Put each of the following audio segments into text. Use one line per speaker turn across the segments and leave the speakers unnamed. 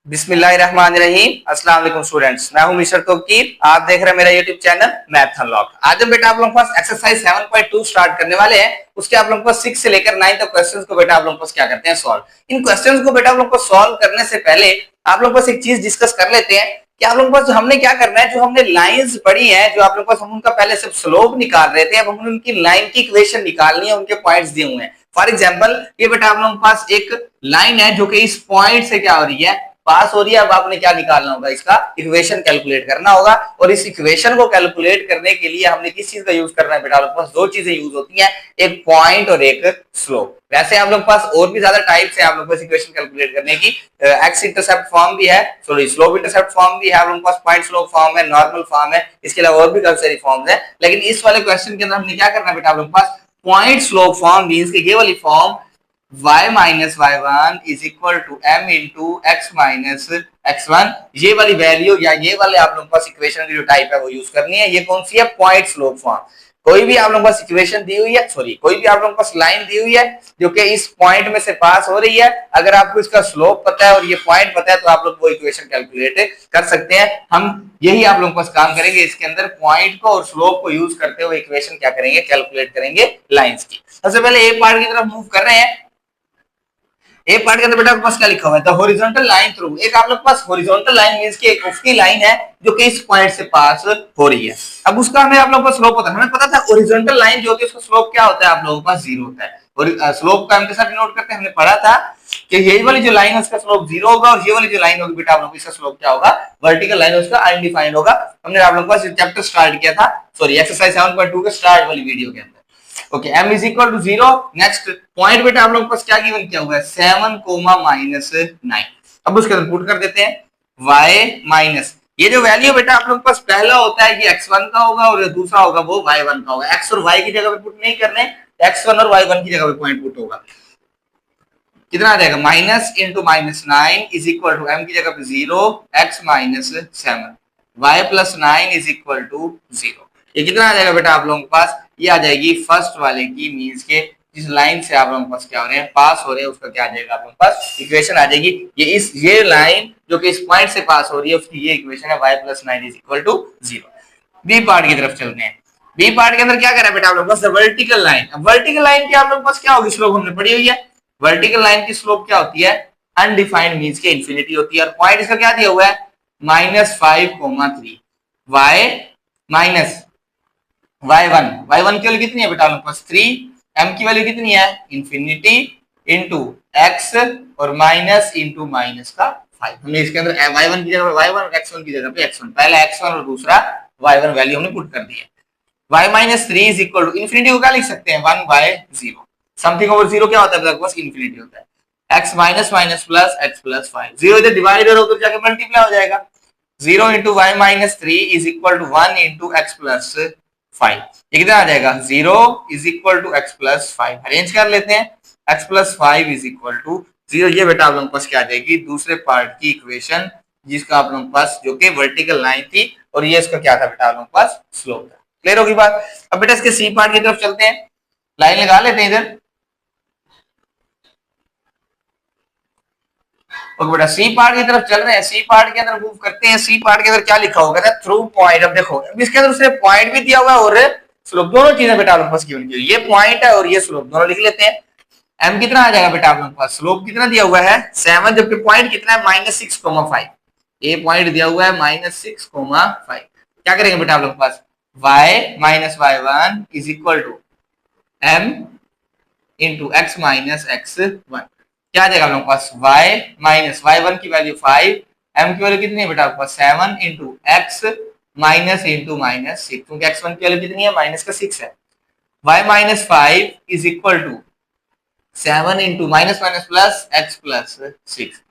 बिस्मिल्लाहिर्रहमानिर्रहीम। अस्सलाम वालेकुम स्टूडेंट्स, मैं हूं मिस्टर तौकीर। आप देख रहे हैं मेरा यूट्यूब चैनल मैथ अनलॉक। आज हम बेटा आप लोगों के पास एक्सरसाइज 7.2 स्टार्ट करने वाले हैं। उसके आप लोगों के पास 6 से लेकर 9 तक क्वेश्चंस को बेटा आप लोगों के पास क्या करते हैं, सॉल्व। इन क्वेश्चंस को बेटा आप लोगों को सॉल्व करने से पहले आप लोगों के पास एक चीज डिस्कस कर लेते हैं कि आप लोगों के पास हमने क्या करना है, जो हमने लाइंस पढ़ी है, जो आप लोगों के पास हम उनका पहले सिर्फ स्लोप निकाल रहे थे, अब हम उनकी लाइन की इक्वेशन निकालनी है, उनके पॉइंट्स दिए हुए हैं। फॉर एग्जाम्पल ये बेटा आप लोगों के पास एक लाइन है जो कि इस पॉइंट से क्या हो रही है, पास हो रही है। अब आपने क्या निकालना होगा, इसका इक्वेशन कैलकुलेट करना होगा। और इस इक्वेशन को कैलकुलेट करने के लिए हमने किस चीज का यूज करना है बेटा, आपके पास दो चीजें यूज होती हैं, एक पॉइंट और एक स्लोप। वैसे आप लोग के पास और भी ज्यादा टाइप्स है आप लोग के पास इक्वेशन कैलकुलेट करने की। एक्स इंटरसेप्ट फॉर्म भी है, सॉरी स्लोप इंटरसेप्ट फॉर्म भी है, आप लोगों के पास पॉइंट स्लोप फॉर्म है, नॉर्मल फॉर्म है, इसके अलावा और भी काफी सारी फॉर्म्स है। लेकिन इस वाले क्वेश्चन के अंदर हमने क्या करना है बेटा, आप लोग के पास पॉइंट स्लोप फॉर्म मींस कि ये वाली form y minus y1 is equal to m into x minus x1, ये वाली वैल्यू या ये वाले आप लोगों के पास इक्वेशन की जो टाइप है वो यूज करनी है। ये कौन सी है, पॉइंट स्लोप फॉर्म। कोई भी आप लोगों के पास इक्वेशन दी हुई है, सॉरी कोई भी आप लोगों के पास लाइन दी हुई है जो कि इस पॉइंट में से पास हो रही है, अगर आपको इसका स्लोप पता है और ये पॉइंट पता है तो आप लोग वो इक्वेशन कैलकुलेट कर सकते हैं। हम यही आप लोगों के पास काम करेंगे, इसके अंदर पॉइंट को और स्लोप को यूज करते हुए इक्वेशन क्या करेंगे, कैलकुलेट करेंगे लाइंस की। सबसे पहले ए पार्ट की तरफ मूव कर रहे हैं। ए पार्ट के अंदर बेटा आपके पास क्या लिखा हुआ है, द हॉरिजॉन्टल लाइन थ्रू। एक आप लोग के पास हॉरिजॉन्टल लाइन मींस कि एक उफकी लाइन है जो कि इस पॉइंट से पास हो रही है। अब उसका हमें आप लोगों को स्लोप पता है, हमें पता था हॉरिजॉन्टल लाइन जो होती है उसका स्लोप क्या होता है, आप लोगों के पास जीरो होता है। और स्लोप का हम कैसे डिनोट करते हैं, हमने पढ़ा था कि यही वाली जो लाइन है उसका स्लोप जीरो होगा और ये वाली जो लाइन होगी बेटा आप लोगों को इसका स्लोप क्या होगा, वर्टिकल लाइन उसका अनडिफाइंड होगा। हमने आप लोगों के पास चैप्टर स्टार्ट किया था, सॉरी एक्सरसाइज 7.2 के स्टार्ट वाली वीडियो के अंदर। Okay, m is equal to 0। Next point बेटा आप लोगों के पास क्या गिवन किया हुआ है, 7 कोमा माइनस 9। अब उसके अंदर पुट कर देते हैं y माइनस, ये जो वैल्यू बेटा आप लोगों के पास पहला होता है कि x1 का होगा और दूसरा होगा वो y1 का होगा। x और y की जगह पे पुट नहीं करने, x1 और y1 की जगह पे पॉइंट पुट होगा। कितना आ जाएगा, minus into minus 9 is equal to m की जगह पे 0, x minus 7, y plus 9 is equal to 0। ये कितना आ जाएगा बेटा आप लोगों के पास, ये आ जाएगी फर्स्ट वाले की मींस के जिस लाइन से आप लोगों के पास क्या हो रहे हैं, पास हो रहे हैं, उसका क्या आ जाएगा आप लोगों के पास इक्वेशन आ जाएगी। ये लाइन जो कि इस पॉइंट से पास हो रही है उसकी ये इक्वेशन है, y plus 9 is equal to 0। B part की तरफ चलते हैं। बी पार्ट के अंदर क्या करा बेटा आप लोगों के पास, वर्टिकल लाइन। अब वर्टिकल लाइन की आप लोगों के पास क्या होगी, स्लोप हमने पढ़ी हुई है। वर्टिकल लाइन की स्लोप क्या होती है, अनडिफाइंड मींस के इंफिनिटी होती है। और पॉइंट इसका क्या दिया हुआ है, -5,3, y माइनस y1 की वैल्यू कितनी है बेटा, पास 3, m की वैल्यू कितनी है, इंफिनिटी, इंटू x और माइनस इंटू माइनस का 5। हमने इसके अंदर y1 की जगह पे y1 और x1 की जगह पे x1, पहला x1 और दूसरा y1 वैल्यू हमने पुट कर दी है। y minus 3 is equal to, infinity को क्या लिख सकते हैं, 1/0। समथिंग ओवर 0 क्या होता है बेटा, बस इंफिनिटी होता है। x minus minus plus x plus 5, 0 इधर डिवाइड हो तो जाके मल्टीप्लाई हो जाएगा। 0 into y minus 3 is equal to 1 into x plus 5। ये कितना आ जाएगा, 0 is equal to x plus 5। Arrange कर लेते हैं, x plus 5 is equal to 0। ये बेटा आप लोगों के पास क्या आ जाएगी, दूसरे पार्ट की इक्वेशन, जिसका आप लोगों के पास जो कि वर्टिकल लाइन थी और ये इसका क्या था बेटा आप लोगों के पास स्लोप था। क्लियर होगी बात। अब बेटा इसके सी पार्ट की तरफ चलते हैं, लाइन लगा लेते हैं इधर। ओके बेटा सी पार्ट की तरफ चल रहे हैं, सी पार्ट के अंदर मूव करते हैं। सी पार्ट के अंदर क्या लिखा होगा ना, थ्रू पॉइंट। अब देखो इसके अंदर उसने पॉइंट भी दिया हुआ है और स्लोप, दोनों चीजें बेटा आप लोगों के पास गिवन की हुई है। ये पॉइंट है और ये स्लोप, दोनों लिख लेते हैं। m कितना आ जाएगा बेटा आप लोगों के पास, स्लोप कितना दिया हुआ है 7, जबकि पॉइंट कितना है -6,5। ये पॉइंट दिया हुआ है -6,5। क्या करेंगे बेटा आप लोगों के पास, y minus y1 is equal to m into x minus x1। क्या आ जाएगा आप लोगों के पास, y माइनस y1 की वैल्यू 5, m की वैल्यू कितनी है बेटा आपके पास 7 into x minus into minus 6, क्योंकि x1 की वैल्यू कितनी है, माइनस का 6 है। y minus 5 is equal to 7 into minus minus plus x plus 6।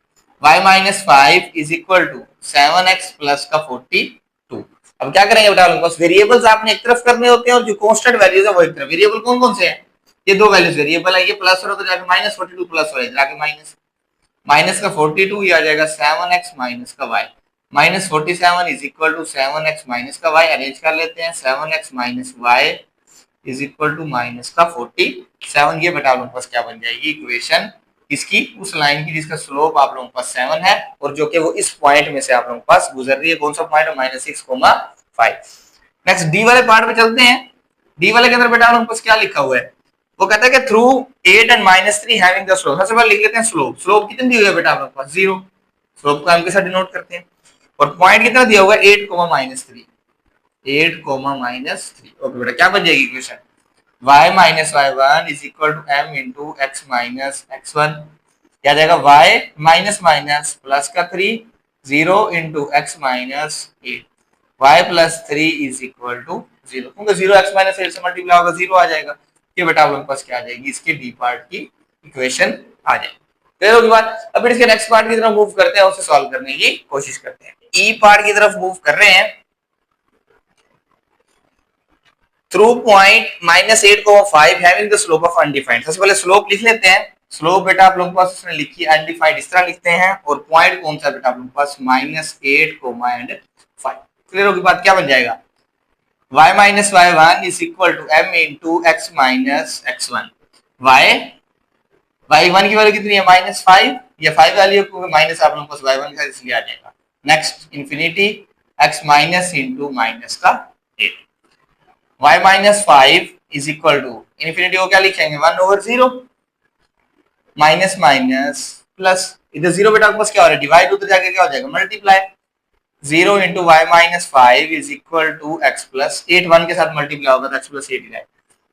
y minus 5 is equal to 7x plus का 42। अब क्या करेंगे बेटा, पास वेरिएबल्स आपने एक तरफ करने होते हैं और जो कांस्टेंट वैल्यूज है वो एक तरफ। वेरिएबल कौन कौन से हैं, ये दो वैल्यूज वेरिएबल है, ये प्लस हो तो जाके -42 प्लस हो जाके माइनस का 42, ये आ जाएगा 7x माइनस का y। -47 is equal to 7x minus का y। अरेंज कर लेते हैं, 7x minus y is equal to minus का 47। ये बेटा आपके पास क्या बन जाएगी इक्वेशन, इसकी उस लाइन की जिसका स्लोप आप लोगों के पास 7 है और जो कि वो इस पॉइंट में से आप लोगों के पास गुजर रही है। कौन सा पॉइंट है? -6,5। नेक्स्ट डी वाले पार्ट पे चलते हैं। डी वाले के अंदर बेटा आप लोगों के पास क्या लिखा हुआ है? वो कहता है कि through 8 and -3 having the slope. सबसे पहले लिख लेते हैं स्लोप। स्लोप कितनी दी हुई है बेटा आप लोगों के पास? 0। स्लोप को हम के साथ डिनोट करते हैं। और पॉइंट कितना दिया हुआ है? 8, -3। 8, -3। ओके बेटा, क्या बन जाएगी equation? y minus y1 is equal to m into x minus x1। क्या जाएगा? y माइनस माइनस प्लस का 3, 0 into x minus 8। y plus 3 is equal to 0, क्योंकि 0 x minus 8 से मल्टीप्लाई होगा 0 आ जाएगा। ये बेटा आप लोगों के पास क्या आ जाएगी? इसके डी पार्ट की इक्वेशन आ जाएगी। क्लियर होगी बात? अब इसके नेक्स्ट पार्ट की तरफ मूव करते हैं, उसे सॉल्व करने की कोशिश करते हैं। ई पार्ट की तरफ मूव कर रहे हैं। Through point -8,5 having the slope of undefined. सबसे पहले स्लोप लिख लेते हैं। स्लोप बेटा आप लोगों के पास उसने लिखी अनडिफाइंड, इस तरह लिखते हैं। और पॉइंट कौन सा बेटा आप लोगों के पास? -8,5। क्लियर होगी बात? क्या बन जाएगा? y minus y1 is equal to m into x minus x1। y1 की वैल्यू कितनी है? -5। ये 5 वैल्यू को माइनस आप लोगों के पास y1 का इसलिए आ जाएगा। Next infinity x minus into minus का 8। y minus 5 is equal to infinity को क्या लिखेंगे? 1/0 माइनस माइनस प्लस, इधर 0 बेटा आपके पास क्या हो रहा है? डिवाइड, उधर जाके क्या हो जाएगा? Multiply. 0 into y minus 5 is equal to x plus 8। 1 के साथ मल्टीप्लाई होगा तो x plus 8 जाएगा।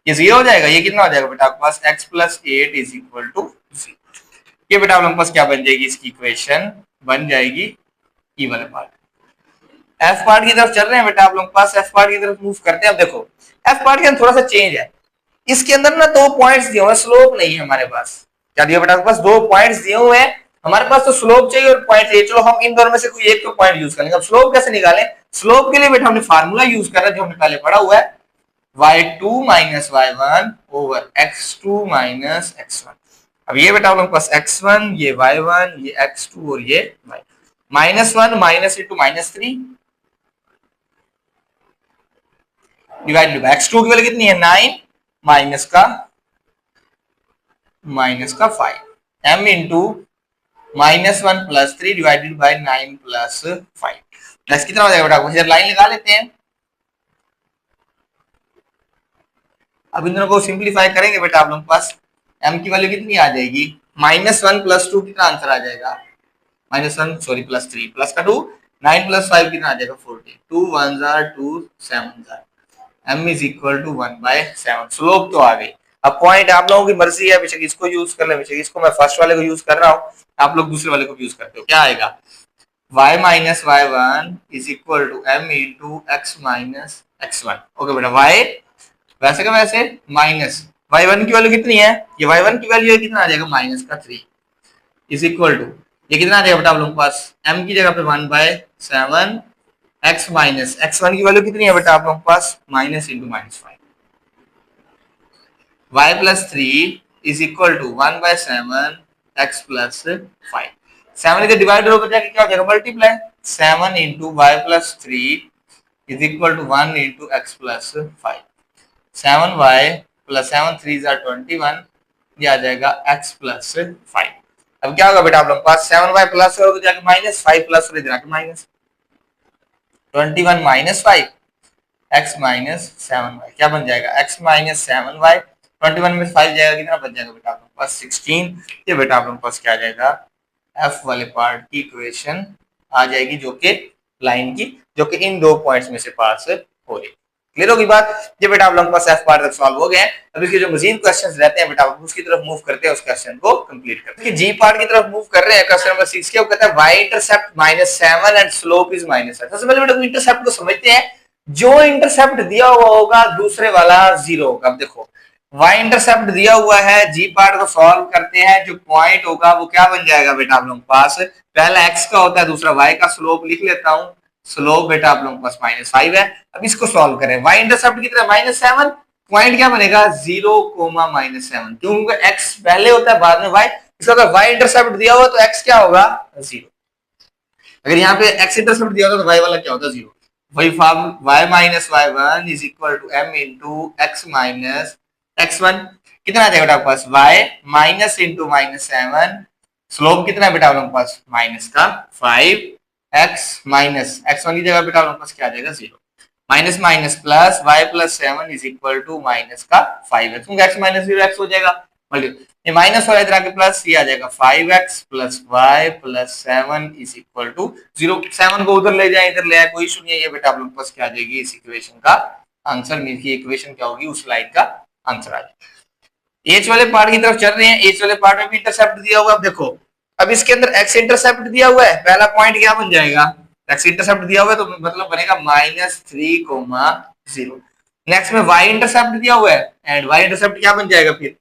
ये 0 हो जाएगा। ये कितना हो जाएगा बेटा आपके पास? x plus 8 is equal to 0। ये बेटा आप लोगों के पास क्या बन जाएगी? इसकी इक्वेशन बन जाएगी ई वाले पार्ट। एफ पार्ट की तरफ चल रहे हैं बेटा आप लोगों के पास। एफ पार्ट की तरफ मूव करते हैं। अब देखो एफ पार्ट के अंदर थोड़ा सा चेंज है। इसके अंदर ना 2 पॉइंट्स दिए हुए हैं, स्लोप नहीं है हमारे पास। क्या दिया बेटा आपके पास? 2 पॉइंट्स दिए हुए हैं। हमारे पास तो स्लोप चाहिए और पॉइंट चाहिए। चलो हम इन दोनों में से कोई एक तो पॉइंट यूज करेंगे। अब स्लोप कैसे निकालें? स्लोप के लिए बेटा हमने फार्मूला यूज कर रहा है जो हमने पहले पढ़ा हुआ है, y2 minus y1 over x2 minus x1। अब ये बेटा हम लोग पास x1, ये y1, ये x2 और ये y। -1 minus into -3 divided by x2 की वैल्यू कितनी है? 9 माइनस का 5 m into -1 plus 3 divided by 9 plus 5। Plus कितना हो जाएगा बेटा? इधर लाइन लगा लेते हैं। अब इन दोनों को सिंप्लीफाई करेंगे बेटा आप लोग के पास m की वैल्यू कितनी आ जाएगी? -1 प्लस 2 कितना आंसर आ जाएगा? -1 सॉरी प्लस 3 प्लस का 2, 9 प्लस 5 कितना आ जाएगा? 14। 2 1 जार 2 7 जार m is equal to 1/7। Slope तो आ गई। अब पॉइंट आप लोगों की मर्जी है, बेशक इसको यूज कर ले, बेशक इसको मैं फर्स्ट वाले को यूज कर रहा हूँ, आप लोग दूसरे वाले को यूज करते हो। क्या आएगा? y minus y1 is equal to m into x minus x1। Okay बेटा, y वैसे का वैसे माइनस y1 की वैल्यू कितनी है? ये y1 की वैल्यू है, कितना आ जाएगा? -3 इज इक्वल टू ये कितना आ जाएगा बेटा आप लोगों के पास? m की जगह पे 1/7 x माइनस x1 की वैल्यू कितनी है बेटा आप लोगों के पास? Minus into -5। y plus 3 is equal to 1/7 x plus 5। 7 इधर डिवाइडर होकर जाके क्या हो जाएगा? Multiply. 7 into y plus 3 is equal to 1 into x plus 5। 7y plus 7 3 जार 21, ये आ जाएगा x प्लस 5। अब क्या होगा बेटा आप लोग के पास? 7y प्लस और जाके माइनस, 5 प्लस और इधर आके minus, 21 minus 5 x minus 7y। क्या बन जाएगा? x minus 7y। 21 में 5 जाएगा, कितना बन जाएगा बेटा आप लोग के पास? 16। ये बेटा आप लोग के पास क्या आ जाएगा? f वाले पार्ट की इक्वेशन आ जाएगी, जो कि लाइन की, जो कि इन 2 पॉइंट्स में से पास हो रही। क्लियर होगी बात? ये बेटा आप लोगों के पास f पार्ट तक सॉल्व हो गए। अब इसके जो मजीद क्वेश्चंस रहते हैं बेटा उसकी तरफ मूव करते हैं, उस क्वेश्चन को कंप्लीट करते हैं। g पार्ट की तरफ मूव कर रहे हैं। क्वेश्चन नंबर 6 के, वो कहता है y intercept -7 and slope is -5। सबसे पहले बेटा इंटरसेप्ट को समझते हैं। जो इंटरसेप्ट दिया हुआ होगा दूसरे वाला 0 होगा। अब देखो y इंटरसेप्ट दिया हुआ है, g पार्ट को सॉल्व करते हैं। जो पॉइंट होगा वो क्या बन जाएगा बेटा आप लोगों के पास? पहला x का होता है, दूसरा y का। स्लोप लिख लेता हूं। स्लोप बेटा आप लोगों के पास -5 है। अब इसको सॉल्व करें। y इंटरसेप्ट कितना? -7। पॉइंट क्या बनेगा? 0, -7। क्योंकि x पहले होता है बाद में y। इसका अगर y इंटरसेप्ट दिया हुआ तो x क्या होगा? 0। अगर यहाँ पे x इंटरसेप्ट दिया होता तो y वाला क्या होता? 0। वही form y minus y1 is equal to m into x minus x1। कितना आ जाएगा बेटा आपके पास y माइनस इंटू -7, स्लोप कितना है बेटा आप लोगों के पास माइनस का 5x माइनस x1 की जगह बेटा आप लोगों के पास क्या आ जाएगा 0, minus minus plus y plus 7 is equal to minus का 5x, क्योंकि x माइनस 0 x हो जाएगा, ये माइनस हो इधर आके प्लस, ये आ जाएगा 5x plus y plus 7 is equal to 0। 7 को उधर ले जाए इधर ले आए कोई इशू नहीं है, ये बेटा आप लोग के पास क्या आ जाएगी इस इक्वेशन का आंसर, मीन की इक्वेशन क्या होगी उस लाइन का आंसर आ जाएगा। एच वाले पार्ट की तरफ चल रहे हैं, एच वाले पार्ट में भी इंटरसेप्ट दिया हुआ है। अब देखो अब इसके अंदर एक्स इंटरसेप्ट दिया हुआ है, पहला पॉइंट क्या बन जाएगा, एक्स इंटरसेप्ट दिया हुआ है तो मतलब बनेगा -3,0। नेक्स्ट में वाई इंटरसेप्ट दिया हुआ है एंड वाई इंटरसेप्ट क्या बन जाएगा फिर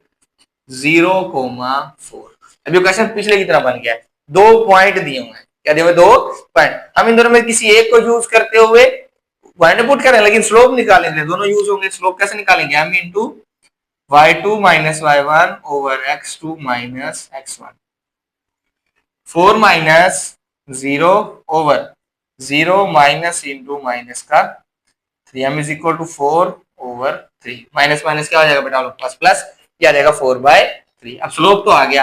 0,4। अब ये क्वेश्चन पिछले की तरह बन गया है, 2 पॉइंट दिए हुए हैं, क्या दिए हुए 2 पॉइंट, हम इन दोनों में किसी एक को यूज करते हुए पॉइंट पुट करें लेकिन स्लोप निकालेंगे, दोनों यूज होंगे, स्लोप कैसे निकालेंगे m into y2 minus y1 over x2 minus x1, 4 minus 0 over 0 minus into minus का 3m is equal to 4 over 3, minus minus क्या हो जाएगा बेटा आप लोग के पास प्लस, क्या आ जाएगा 4/3। अब स्लोप तो आ गया,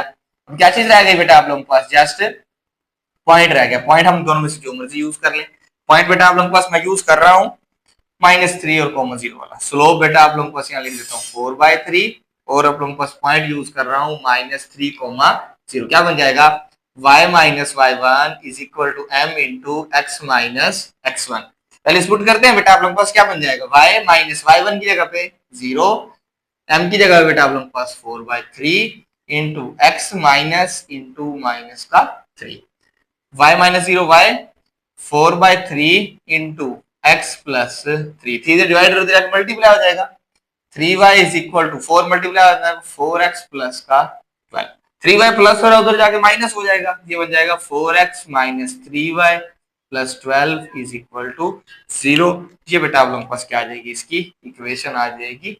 अब क्या चीज रह गई बेटा आप लोगों के पास, जस्ट पॉइंट रह गया, पॉइंट हम दोनों में से जो मर्जी यूज कर लें, पॉइंट बेटा आप लोगों के पास मैं यूज कर रहा हूं -3 और -0 वाला, स्लोप बेटा आप लोगों के पास यहाँ लिख देता हूँ 4/3 और आप लोगों के पास पॉइंट यूज कर रहा हूँ -3,0, क्या बन जाएगा y minus y1 is equal to m into x minus x1। पहले स्पुट करते हैं बेटा आप लोगों के पास क्या बन जाएगा y माइनस y1 की जगह पे 0, m की जगह बेटा आप लोगों के पास 4/3 into x minus into minus का 3, y minus 0 y 4/3 into x plus 3, 3 से डिवाइड कर दिया मल्टीप्लाई हो जाएगा, 3y is equal to 4 multiply हो जाएगा 4x प्लस का 12, 3y प्लस हो रहा है उधर जाके माइनस हो जाएगा, ये बन जाएगा 4x minus 3y plus 12 is equal to 0। ये बेटा आप लोगों के पास क्या आ जाएगी, इसकी इक्वेशन आ जाएगी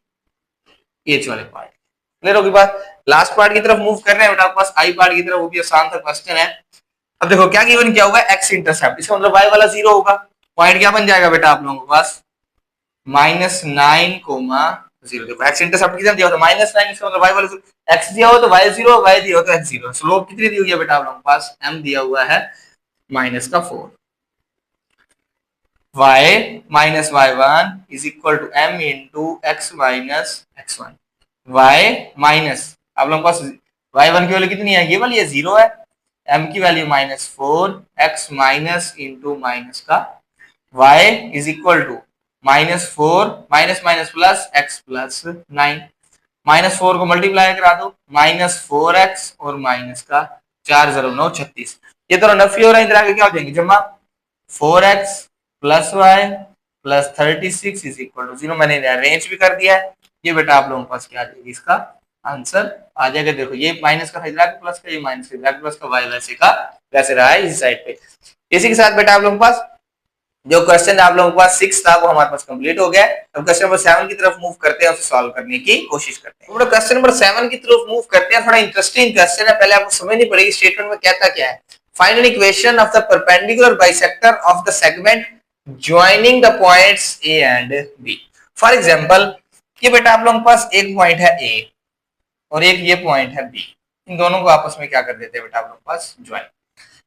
एच वाले पार्ट। क्लियर होगी बात, लास्ट पार्ट की तरफ मूव कर रहे हैं बेटा आपके पास आई पार्ट की तरफ, वो भी आसान सा क्वेश्चन है। अब देखो क्या गिवन क्या हुआ है एक्स इंटरसेप्ट, इसका मतलब y वाला 0 होगा, पॉइंट क्या बन जाएगा बेटा आप लोगों के पास -9,0। देखो एक्स इंटरसेप्ट कितना दिया होता है -9, इसका मतलब y वाला x दिया हो तो y 0, y दिया हो तो x 0, स्लोप कितनी दी हुई है बेटा आप लोगों के पास m दिया हुआ है -4, y minus y1 is equal to m into x minus x1, y minus आप लोगों के पास y1 की वैल्यू कितनी है, ये वाली है 0 है, m की value -4, x minus into minus का y is equal to -4 minus minus plus x plus 9, -4 को मल्टीप्लाई करा दो -4x और माइनस का 4 0 9 36, ये तो नफी हो रहा है, इधर आगे क्या हो जाएंगे जमा 4x plus y plus 36 is equal to 0, मैंने अरेंज भी कर दिया है, ये बेटा आप लोगों के पास क्या आ जाएगी इसका आंसर आ जाएगा। देखो ये माइनस का इधर आगे प्लस का, ये माइनस का इधर आगे प्लस का, y वैसे का वैसे रहा है इस साइड पे। इसी के साथ बेटा आप लोगों के पास जो क्वेश्चन आप लोगों के पास 6 था वो हमारे पास कंप्लीट हो गया। अब क्वेश्चन नंबर 7 की तरफ मूव करते हैं, उसे सॉल्व करने की कोशिश करते हैं। क्वेश्चन नंबर 7 की तरफ मूव करते हैं, थोड़ा इंटरेस्टिंग क्वेश्चन है, पहले आपको समझनी पड़ेगी स्टेटमेंट में कहता क्या है। Find an equation of the perpendicular bisector of the segment joining the points A and B. For example ये बेटा आप लोगों के पास एक पॉइंट है ए और एक ये पॉइंट है बी, इन दोनों को आपस में क्या कर देते हैं बेटा आप लोगों के पास ज्वाइन,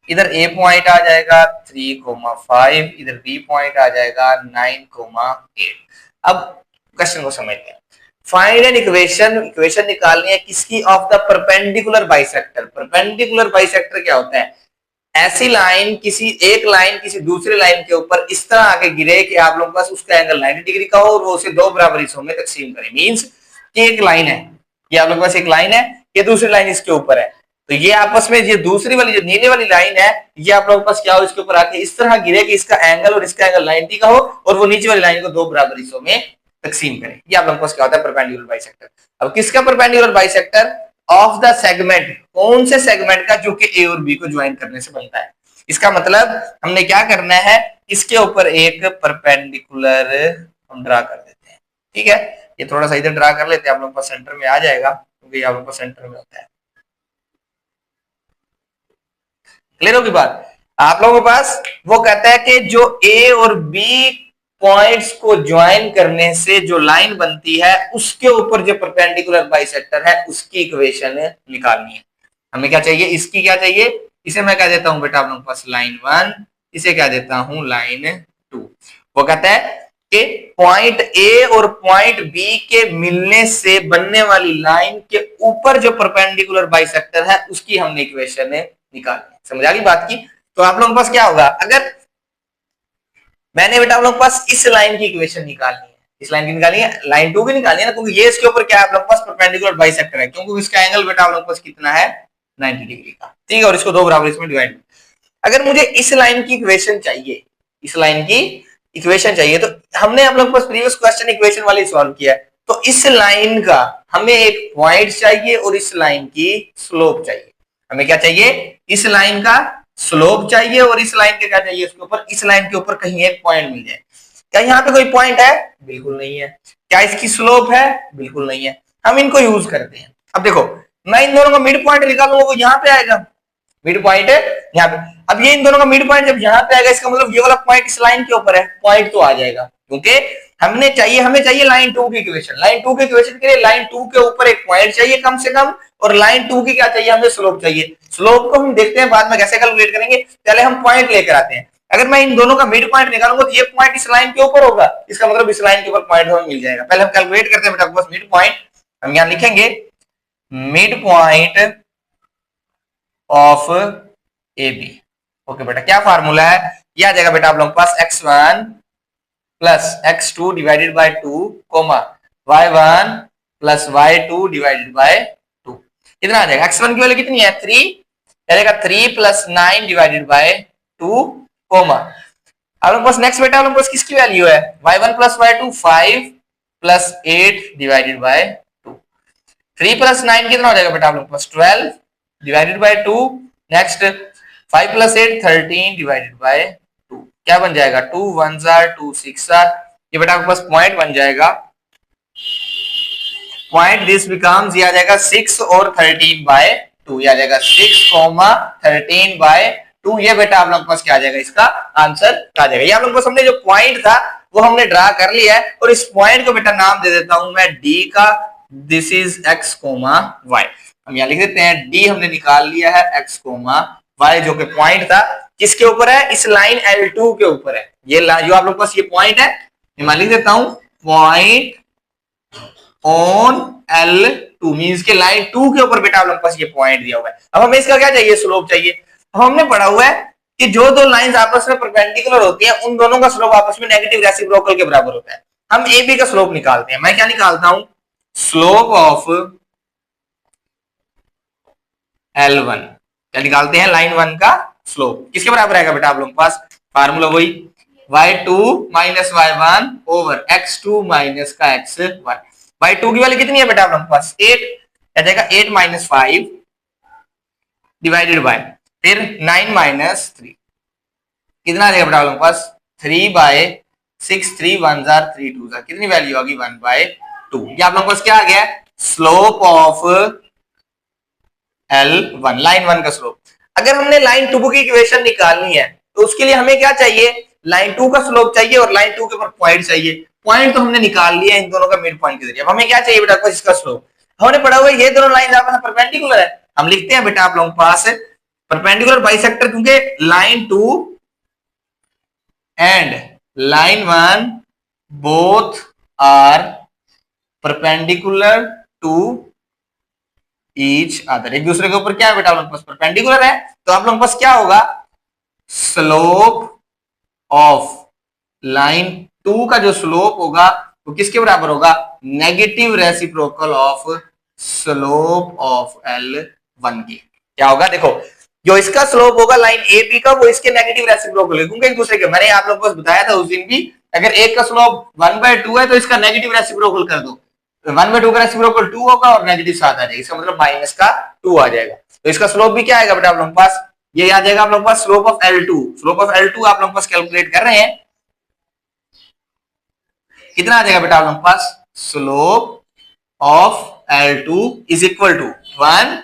इधर ए पॉइंट आ जाएगा 3,5, इधर बी पॉइंट आ जाएगा 9,8। अब क्वेश्चन को समझते हैं, फाइंड एन इक्वेशन, इक्वेशन निकालनी है किसकी of the perpendicular bisector. Perpendicular bisector क्या होता है, ऐसी लाइन किसी एक लाइन किसी दूसरे लाइन के ऊपर इस तरह आके गिरे कि आप लोगों के पास उसका एंगल 90 डिग्री का हो और वो उसे दो बराबर हिस्सों में तकसीम करे। मींस कि एक लाइन है, ये आप लोगों के पास एक लाइन है, ये दूसरी लाइन इसके ऊपर है, तो ये आपस में ये दूसरी वाली जो नीले वाली लाइन है ये आप लोगों के पास क्या हो इसके ऊपर आके इस तरह गिरे कि इसका एंगल और इसका एंगल 90 का हो और वो नीचे वाली लाइन को दो बराबर हिस्सों में तकसीम करे। ये आप लोगों के पास क्या होता है परपेंडिकुलर बाइसेक्टर। अब किसका perpendicular bisector, of the segment, कौन से सेगमेंट का जो कि ए और बी को ज्वाइन करने से बनता है। इसका मतलब हमने क्या करना है, इसके ऊपर एक परपेंडिकुलर हम ड्रा कर देते हैं, ठीक है। ये थोड़ा सा इधर ड्रा कर लेते हैं, आप लोगों के पास सेंटर में आ जाएगा क्योंकि आप लोगों को सेंटर में होता है। क्लियर होगी बात, आप लोगों के पास वो कहता है कि जो ए और बी पॉइंट्स को ज्वाइन करने से जो लाइन बनती है उसके ऊपर जो परपेंडिकुलर बाइसेक्टर है उसकी इक्वेशन निकालनी है। हमें क्या चाहिए, इसकी क्या चाहिए, इसे मैं क्या देता हूं बेटा आप लोगों के पास लाइन 1, इसे क्या देता हूं लाइन 2। वो कहता है कि पॉइंट ए और पॉइंट बी के मिलने से बनने वाली लाइन के ऊपर जो परपेंडिकुलर बाइसेक्टर है उसकी हमने इक्वेशन निकालनी है। समझ आ गई बात की? तो आप लोगों के पास क्या होगा, अगर मैंने बेटा आप लोगों के पास इस लाइन की इक्वेशन निकालनी है, इस लाइन की निकालनी है, लाइन 2 की निकालनी है ना, क्योंकि ये इसके ऊपर क्या है आप लोगों के पास परपेंडिकुलर बाइसेक्टर है, क्योंकि इसका एंगल बेटा आप लोगों के पास कितना है 90 डिग्री का, ठीक है, और इसको दो बराबर इसमें डिवाइड। अगर मुझे इस लाइन की इक्वेशन चाहिए, इस लाइन की इक्वेशन चाहिए, तो हमने आप लोगों के पास प्रीवियस क्वेश्चन इक्वेशन वाली सॉल्व किया है, तो इस लाइन का हमें एक पॉइंट चाहिए और इस लाइन की स्लोप चाहिए। हमें क्या चाहिए, इस लाइन का स्लोप चाहिए और इस लाइन के क्या चाहिए, उसके ऊपर, इस लाइन के ऊपर कहीं एक पॉइंट मिल जाए। क्या यहाँ पे कोई पॉइंट है? बिल्कुल नहीं है। क्या इसकी स्लोप है? बिल्कुल नहीं है। हम इनको यूज करते हैं। अब देखो, मैं इन दोनों का मिड पॉइंट निकालूंगा, वो यहाँ पे आएगा, मिड पॉइंट है यहाँ पे। अब ये इन दोनों का मिड पॉइंट जब यहाँ पे आएगा, इसका मतलब ये वाला पॉइंट इस लाइन के ऊपर है, पॉइंट तो आ जाएगा, क्योंकि हमें चाहिए लाइन 2 की इक्वेशन। लाइन 2 की इक्वेशन के लिए लाइन 2 के ऊपर एक पॉइंट चाहिए कम से कम, और लाइन 2 की क्या चाहिए, हमें स्लोप चाहिए। स्लोप को हम देखते हैं बाद में कैसे कैलकुलेट करेंगे, पहले हम पॉइंट लेकर आते हैं। अगर मैं इन दोनों का मिड पॉइंट निकालूंगा तो ये पॉइंट इस लाइन के ऊपर होगा, इसका मतलब इस लाइन के ऊपर पॉइंट हमें मिल जाएगा। पहले हम कैलकुलेट करते हैं बेटा, बस मिड पॉइंट हम यहां लिखेंगे, mid point of A B. Okay बेटा, क्या फार्मूला है, ये आ जाएगा बेटा आप लोगों के पास x1 plus x2 divided by 2 comma y1 plus y2 divided by 2। कितना आ जाएगा, x1 की वैल्यू कितनी है 3, जाएगा 3 प्लस 9 डिवाइडेड बाय 2 कोमा आप लोगों के पास नेक्स्ट बेटा आप लोगों के पास किसकी वैल्यू है, y1 plus y2 5 plus 8 divided by 2। 3 plus 9 कितना हो जाएगा बेटा आप लोगों के पास 12 divided by 2। Next 5 plus 8 13 divided by 2। क्या बन जाएगा 2 1 2 6 ये बेटा आपके पास पॉइंट बन जाएगा, पॉइंट दिस बिकम्स, ये आ जाएगा 6 और 13 बाय 2, ये आ जाएगा 6,13 बाय 2। ये बेटा आप लोगों के पास क्या आ जाएगा, इसका आंसर आ जाएगा। ये आप लोगों को हमने जो पॉइंट था वो हमने ड्रा कर लिया है, और इस पॉइंट को बेटा नाम दे देता हूं मैं डी का, दिस इज x, y। हम यहां लिख देते हैं डी हमने निकाल लिया है x, y, जो कि पॉइंट था किसके ऊपर है, इस लाइन L2 के ऊपर है। ये जो आप लोग के पास ये पॉइंट है, मैं लिख देता हूं पॉइंट ऑन L2 मींस के लाइन 2 के ऊपर बेटा आप लोग के पास ये पॉइंट दिया हुआ है। अब हमें इसका क्या चाहिए, स्लोप चाहिए। अब हमने पढ़ा हुआ है कि जो दो लाइंस आपस में परपेंडिकुलर होती हैं उन दोनों का स्लोप आपस में नेगेटिव रेसिप्रोकल के बराबर होता है। हम ए बी का स्लोप निकालते हैं। मैं क्या निकालता हूं, स्लोप ऑफ L1, क्या निकालते हैं, लाइन 1 का स्लोप किसके बराबर आएगा बेटा आप लोगों के पास, फार्मूला वही y2 minus y1 over x2 minus का x1। y2 की वैल्यू कितनी है बेटा आप लोगों के पास 8, क्या जाएगा 8 माइनस 5 डिवाइडेड बाय फिर 9 माइनस 3, कितना आ जाएगा बेटा आप लोगों के पास 3 बाय 6, 3 1 3 2 कितनी वैल्यू होगी 1 बाय 2। ये आप लोगों के पास क्या आ गया, स्लोप ऑफ L1, लाइन 1 का स्लोप। अगर हमने लाइन 2 की इक्वेशन निकालनी है तो उसके लिए हमें क्या चाहिए, लाइन 2 का स्लोप चाहिए और लाइन 2 के ऊपर पॉइंट चाहिए। पॉइंट तो हमने निकाल लिया इन दोनों का मिड पॉइंट के जरिए। अब हमें क्या चाहिए बेटा आपको, इसका स्लोप। हमने पढ़ा हुआ ये दोनों लाइन आपस में परपेंडिकुलर है, हम लिखते हैं बेटा आप लोगों के पास परपेंडिकुलर बाइसेक्टर, क्योंकि line 2 and line 1 both are perpendicular to each other, एक दूसरे के ऊपर क्या है बेटा आप लोगों के पास परपेंडिकुलर है। तो आप लोगों के पास क्या होगा, स्लोप ऑफ लाइन 2 का जो स्लोप होगा वो किसके बराबर होगा, negative reciprocal of slope of L1 की। क्या होगा, देखो जो इसका स्लोप होगा लाइन ए बी का, वो इसके नेगेटिव रेसिप्रोकल है, क्योंकि एक दूसरे के, मैंने आप लोगों को बताया था उस दिन भी, अगर एक का स्लोप 1/2 है तो इसका नेगेटिव रेसिप्रोकल कर दो, 1/2 का रेसिप्रोकल 2 होगा और नेगेटिव साथ आ जाएगा, इसका मतलब माइनस का 2 आ जाएगा। तो इसका स्लोप भी क्या आएगा बेटा आप लोगों के पास, ये आ जाएगा आप लोगों के पास slope of L2। Slope of L2 आप लोगों के पास कैलकुलेट कर रहे हैं, कितना आ जाएगा बेटा आप लोगों के पास, slope of L2 is equal to 1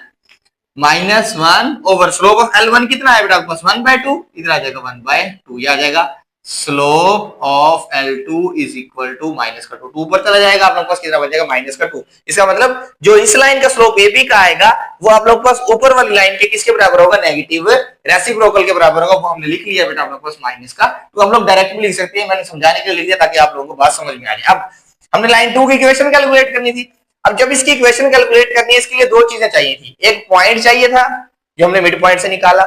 minus 1 over slope of L1 कितना है बेटा आपके पास 1/2, इधर आ जाएगा 1/2, ये आ जाएगा slope of L2 is equal to minus का 2, 2 ऊपर चला जाएगा, आप लोग के पास कितना बन जाएगा माइनस का 2। इसका मतलब जो इस लाइन का स्लोप AB का आएगा वो आप लोग के पास ऊपर वाली लाइन के किसके बराबर होगा, नेगेटिव रेसिप्रोकल के बराबर होगा। वो हमने लिख लिया बेटा आप लोग के पास माइनस का, तो हम लोग डायरेक्ट भी लिख सकते हैं, मैंने समझाने के लिए लिख दिया ताकि आप लोगों को बात समझ में आ जाए। अब हमने लाइन 2 की इक्वेशन कैलकुलेट करनी थी। अब जब इसकी इक्वेशन कैलकुलेट करनी है इसके लिए दो चीजें चाहिए थी, एक पॉइंट चाहिए था जो हमने मिड पॉइंट से निकाला,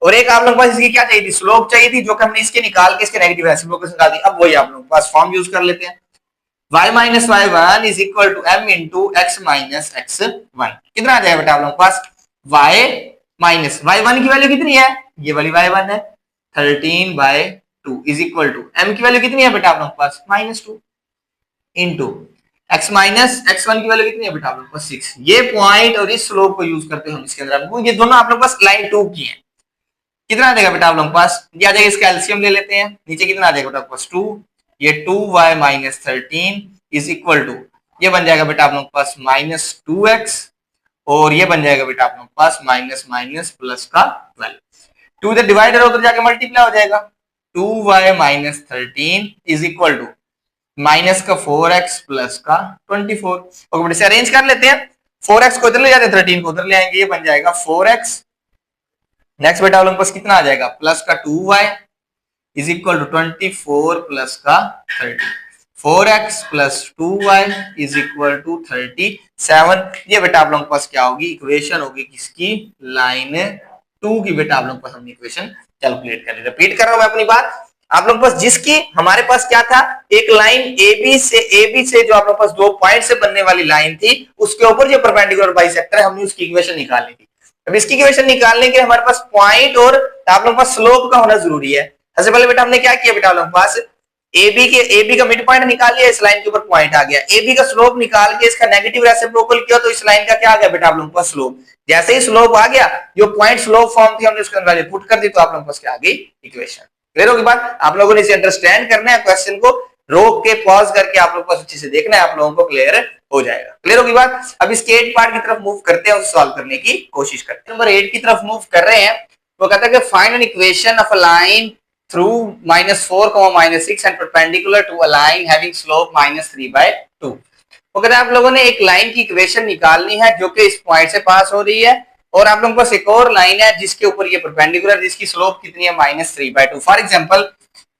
और एक आप लोगों के पास इसकी क्या चाहिए थी, स्लोप चाहिए थी, जो कि हमने इसके निकाल के इसके नेगेटिव रेसिप्रोकल निकाल दी। अब वही आप लोगों के पास फॉर्म यूज कर लेते हैं, y minus y1 is equal to m into x minus x1। कितना आ जाएगा बेटा आप लोगों के पास, y माइनस y1 की वैल्यू कितनी है, ये वाली y1 है, 13/2 इज इक्वल टू m की वैल्यू कितनी है बेटा आप लोगों के पास -2 इंटू x माइनस x1 की वैल्यू कितनी है बेटा आप लोगों के पास 6। ये पॉइंट और इस स्लोप को यूज करते हैं हम इसके अंदर, ये दोनों आप लोगों के पास लाइन 2 की है। कितना आ जाएगा बेटा आप लोगों के पास, ये आ जाएगा, इसका एलसीएम ले लेते हैं, नीचे कितना आ जाएगा बेटा आपके पास 2, ये 2y minus 13 is equal to, ये बन जाएगा बेटा आप लोगों के पास -2x, और ये बन जाएगा बेटा आप लोगों के पास माइनस माइनस प्लस का 12, 2 इधर डिवाइडर उधर जाके मल्टीप्लाई हो जाएगा, 2y minus 13 is equal to minus का 4x प्लस का 24। ओके बेटा इसे अरेंज कर लेते हैं, 4x को इधर ले जाते हैं, 13 को उधर ले आएंगे, ये बन जाएगा 4x। नेक्स्ट बेटा आप लोगों के पास कितना आ जाएगा, प्लस का 2y is equal to 24 plus का 30, 4x plus 2y is equal to 37। ये बेटा आप लोगों के पास क्या होगी, इक्वेशन होगी किसकी, लाइन 2 की। बेटा आप लोगों के पास हमने इक्वेशन कैलकुलेट कर ली। रिपीट कर रहा हूं मैं अपनी बात, आप लोग पास जिसकी हमारे पास क्या था, एक लाइन AB से जो आप लोग पास 2 पॉइंट से बनने वाली लाइन थी, उसके ऊपर जो परपेंडिकुलर बाइसेक्टर है, हमने उसकी इक्वेशन निकालनी थी। अब इसकी इक्वेशन निकालने के लिए हमारे पास पॉइंट और आप लोग पास स्लोप का होना जरूरी है। सबसे पहले बेटा हमने क्या किया, बेटा आप लोग पास AB का मिड पॉइंट निकाल लिया, इस लाइन के ऊपर पॉइंट आ गया, AB का स्लोप निकाल के इसका नेगेटिव रेसिप्रोकल किया, तो इस लाइन का क्या आ गया बेटा आप लोग पास स्लोप। जैसे ही स्लोप आ गया, जो पॉइंट स्लोप फॉर्म थी हमने उसके अंदर पुट कर दी, तो आप लोग पास क्या आ गई, इक्वेशन। क्लियर होगी बात, आप लोगों ने इसे अंडरस्टैंड करना है, क्वेश्चन को रोक के पॉज करके आप लोगों को अच्छे से देखना है, आप लोगों को क्लियर हो जाएगा। क्लियर होगी बात। अब इसके 8 पार्ट की तरफ मूव करते हैं, उसे सॉल्व करने की कोशिश करते हैं। नंबर 8 की तरफ मूव कर रहे हैं, वो कहता है कि find an equation of a line through -4, -6 and perpendicular to a line having slope -3/2। वो कहता है आप लोगों ने एक लाइन की इक्वेशन निकालनी है जो कि इस पॉइंट से पास हो रही है, और आप लोगों के पास एक और लाइन है जिसके ऊपर ये परपेंडिकुलर, जिसकी स्लोप कितनी है -3/2। फॉर एग्जांपल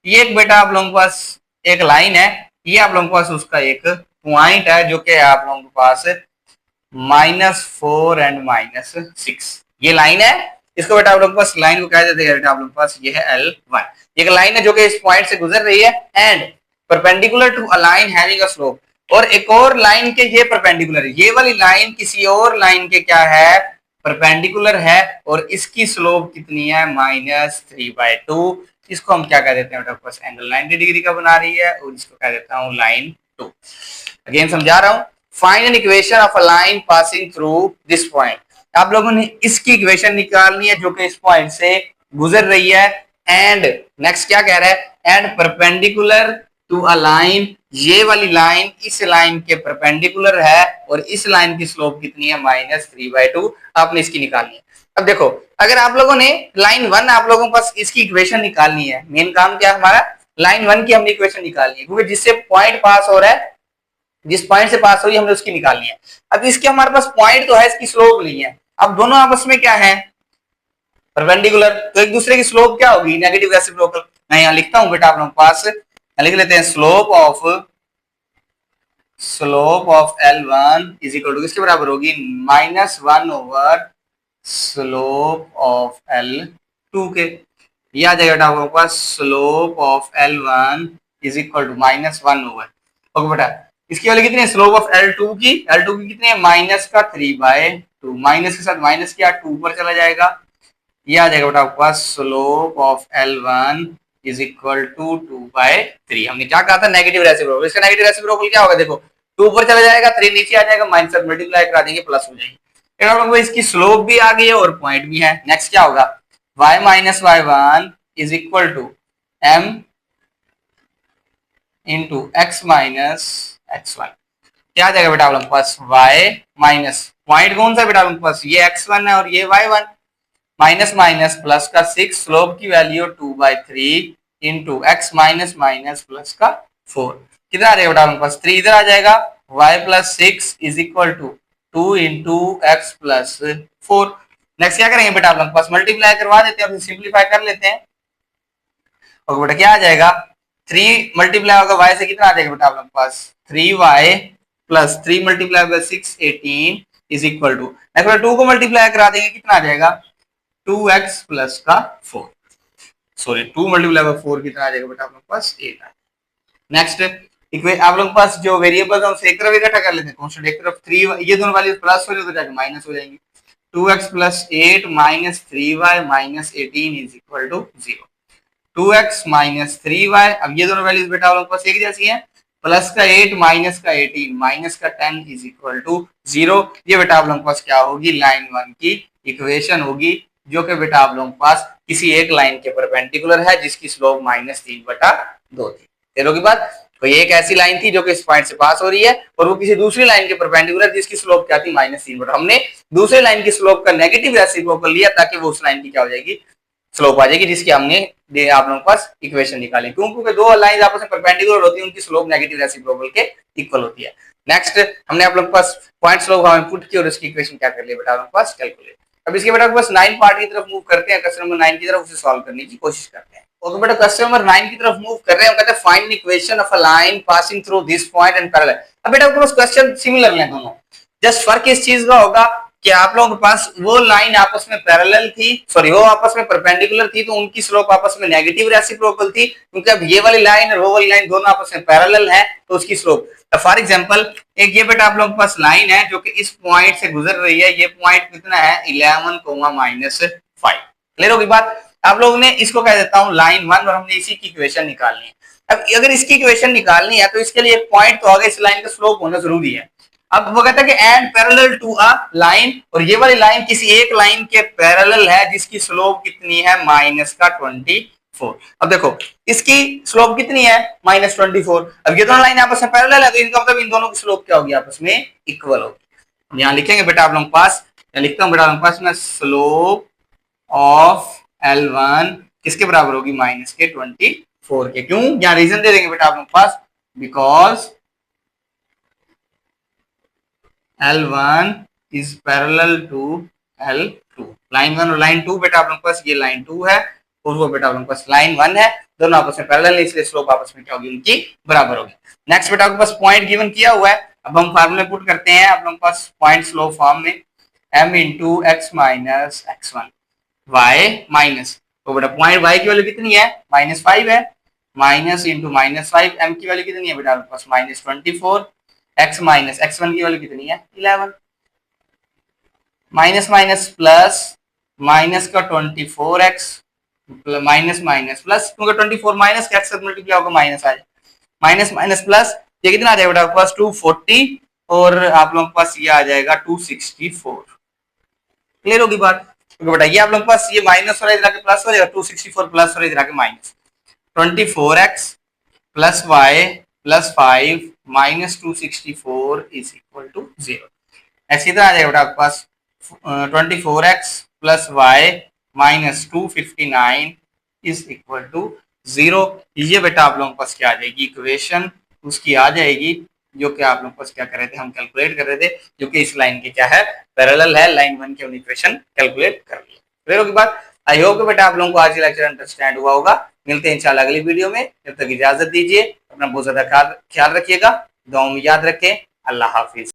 ये एक बेटा आप लोगों के पास एक लाइन है, ये आप लोगों के पास उसका एक पॉइंट है जो कि आप लोगों के पास -4 एंड -6 ये लाइन है। इसको बेटा आप लोगों के पास लाइन को कह देते हैं बेटा आप लोगों के पास ये है L1। एक लाइन है जो कि इस पॉइंट से गुजर रही है and perpendicular to a line having a slope, और एक और लाइन के ये परपेंडिकुलर है, ये वाली लाइन किसी और लाइन के क्या है, परपेंडिकुलर है, और इसकी स्लोप कितनी है -3/2। इसको हम क्या कह देते हैं बेटा पास एंगल 90 डिग्री का बना रही है, और इसको कह देता हूं लाइन 2। अगेन समझा रहा हूं, find an equation of a line passing through this point. आप लोगों ने इसकी इक्वेशन निकालनी है जो कि इस पॉइंट से गुजर रही है, एंड नेक्स्ट क्या कह रहा है, and perpendicular to a line, ये वाली लाइन इस लाइन के परपेंडिकुलर है, और इस लाइन की स्लोप कितनी है -3/2। आपने इसकी निकालनी है। अब देखो, अगर आप लोगों ने लाइन 1 आप लोगों के पास इसकी इक्वेशन निकालनी है, मेन काम क्या है हमारा, लाइन 1 की हमने इक्वेशन निकालनी है, क्योंकि जिससे पॉइंट पास हो रहा है, जिस पॉइंट से पास हो रही है हमने उसकी निकालनी है। अब इसके हमारे पास पॉइंट तो है, इसकी स्लोप नहीं है। अब दोनों आपस में क्या है, परपेंडिकुलर, तो एक दूसरे की स्लोप क्या होगी, नेगेटिव रेसिप्रोकल। मैं यहाँ लिखता हूँ बेटा आप लोगों के पास, लिख लेते हैं slope of L1 is equal to किसके बराबर होगी, -1 ओवर स्लोप ऑफ L2 के। ये आ जाएगा बेटा आपके पास slope of L1 is equal to -1 over, okay बेटा इसकी वैल्यू कितनी है, स्लोप ऑफ L2 की कितनी है, -3/2, माइनस के साथ माइनस किया 2 पर चला जाएगा, ये आ जाएगा बेटा आपके पास slope of L1 is equal to 2/3। हमने क्या कहा था, नेगेटिव रेसिप्रोकल। इसका नेगेटिव रेसिप्रोकल क्या होगा, देखो 2 ऊपर चला जाएगा, 3 नीचे आ जाएगा, माइनस से मल्टीप्लाई करा देंगे प्लस हो जाएगी। इसकी स्लोप भी आ गई है और पॉइंट भी है। नेक्स्ट क्या होगा, y minus y1 is equal to m into x minus x1। क्या आ जाएगा बेटा आप लोग के पास, y माइनस पॉइंट कौन सा बेटा आप लोग के पास, ये x1 है और ये y1, माइनस माइनस प्लस का 6, स्लोप की value 2/3 into x minus minus plus का 4, कितना आ जाएगा बेटा आपके पास 3 इधर आ जाएगा, y plus 6 is equal to 2 into x plus 4। Next क्या करेंगे बेटा आप लोग पास मल्टीप्लाई करवा देते हैं और सिंप्लीफाई कर लेते हैं। और बेटा क्या आ जाएगा 3 मल्टीप्लाई होगा y से, कितना आ जाएगा बेटा आप लोग पास 3y प्लस 3 मल्टीप्लाई होगा 6 18 इज इक्वल टू, नेक्स्ट बेटा 2 को मल्टीप्लाई करा देंगे, कितना आ जाएगा 2x प्लस का 4, सॉरी 2 मल्टीप्लाई बाय 4 कितना आ जाएगा बेटा आप लोग पास 8 आ। नेक्स्ट आप लोग के पास जो वेरिएबल है उसे एक तरफ इकट्ठा कर लेते हैं, कांस्टेंट एक तरफ 3 ये दोनों वैल्यूज प्लस हो जाए तो जाके माइनस हो जाएंगी, 2x plus 8 minus 3y minus 18 is equal to 0, 2x minus 3y, अब ये दोनों वैल्यूज बेटा आप लोग के पास एक जैसी हैं, प्लस का 8 माइनस का 18 माइनस का 10 इज इक्वल टू 0। ये बेटा आप लोग के पास क्या होगी लाइन 1 की इक्वेशन होगी, जो कि बेटा आप लोगों के पास किसी एक लाइन के परपेंडिकुलर है जिसकी स्लोप -3/2 थी। तेरो की बात, कोई एक ऐसी लाइन थी जो कि इस पॉइंट से पास हो रही है और वो किसी दूसरी लाइन के परपेंडिकुलर जिसकी स्लोप क्या थी -3/, हमने दूसरे लाइन की स्लोप का नेगेटिव रेसिप्रोकल लिया ताकि वो उस लाइन की क्या हो जाएगी स्लोप आ जाएगी, जिसकी हमने आप लोगों के पास इक्वेशन निकाली, क्योंकि दो लाइन आपस में परपेंडिकुलर होती है उनकी स्लोप नेगेटिव रेसिप्रोकल के इक्वल होती है। नेक्स्ट हमने आप लोगों के पास पॉइंट स्लोप हमें पुट की और इसकी इक्वेशन क्या कर लिया बेटा आप लोगों के पास कैलकुलेट। अब इसके बेटा बस 9 पार्ट की तरफ मूव करते हैं, क्वेश्चन नंबर 9 की तरफ उसे सॉल्व करने की कोशिश करते हैं। ओके बेटा क्वेश्चन नंबर 9 की तरफ मूव कर रहे हैं, कहते हैं find equation of a line passing through this point and parallel. अब बेटा आपके पास क्वेश्चन सिमिलर हैं दोनों, जस्ट फर्क इस चीज का होगा कि आप लोगों के पास वो लाइन आपस में पैरेलल थी, सॉरी वो आपस में परपेंडिकुलर थी तो उनकी स्लोप आपस में नेगेटिव रेसिप्रोकल थी, क्योंकि अब ये वाली लाइन और वो वाली लाइन दोनों आपस में पैरेलल है तो उसकी स्लोप, फॉर एग्जांपल एक ये बेटा आप लोगों के पास लाइन है जो कि इस पॉइंट से गुजर रही है, ये पॉइंट कितना है 11,-5। क्लियर होगी बात। आप लोगों ने इसको कह देता हूं लाइन 1 और हमने इसी की इक्वेशन निकालनी है। अब अगर इसकी इक्वेशन निकालनी है तो इसके लिए एक पॉइंट तो होगा, इस लाइन का स्लोप होना जरूरी है। अब वो कहता है कि and parallel to a line, और ये वाली लाइन किसी एक लाइन के पैरेलल है जिसकी स्लोप कितनी है -24। अब देखो इसकी स्लोप कितनी है -24, अब ये दोनों लाइन आपस में पैरेलल है तो इनका मतलब इन दोनों की स्लोप क्या होगी आपस में इक्वल होगी। यहाँ लिखेंगे बेटा आप लोगों के पास, लिखता हूँ बेटा आप लोगों के पास मैं स्लोप ऑफ L1 किसके बराबर होगी -24 के। क्यों, यहाँ रीजन दे देंगे बेटा आप लोगों के पास, because L1 is parallel to L2, line 1 और लाइन 2 बेटा आप लोगों के पास ये लाइन 2 है और वो बेटा आप लोगों के पास लाइन 1 है, दोनों आपस में पैरेलल है इसलिए स्लोप आपस में क्या होगी उनकी बराबर होगी। नेक्स्ट बेटा आपके पास पॉइंट गिवन किया हुआ है, अब हम फार्मूले पुट करते हैं आप लोगों के पास पॉइंट स्लोप फॉर्म में m into x minus x1 y minus, तो बेटा पॉइंट y की वैल्यू कितनी है -5 है, माइनस इंटू -5, m की वैल्यू कितनी है बेटा आपके पास -24, x माइनस x1 की वैल्यू कितनी है 11, माइनस माइनस प्लस माइनस का 24x माइनस माइनस प्लस, क्योंकि 24 माइनस का x से मल्टीप्लाई होगा माइनस आ जाए, माइनस माइनस प्लस, ये कितना आ जाएगा बेटा आपके पास 240 और आप लोगों के पास ये आ जाएगा 264। क्लियर होगी बात, क्योंकि बेटा ये आप लोगों के पास ये माइनस हो रहा है इधर आके प्लस हो जाएगा, 264 प्लस हो रहा है इधर आके minus, 24x plus y plus 5 minus 264 is equal to 0। ऐसे कितना आ जाएगा बेटा आपके पास 24x plus y minus 259 is equal to 0। ये बेटा आप लोगों के पास क्या आ जाएगी इक्वेशन उसकी आ जाएगी, जो कि आप लोगों के पास क्या कर रहे थे हम कैलकुलेट कर रहे थे, जो कि इस लाइन की क्या है पैरेलल है, लाइन 1 की इक्वेशन कैलकुलेट कर लिया। क्लियर होगी बात। आई होप कि बेटा आप लोगों को आज का लेक्चर अंडरस्टैंड हुआ होगा। मिलते हैं इंशाल्लाह अगली वीडियो में, जब तक इजाजत दीजिए, अपना बहुत ज्यादा ख्याल रखिएगा, दुआओं में याद रखें। अल्लाह हाफिज।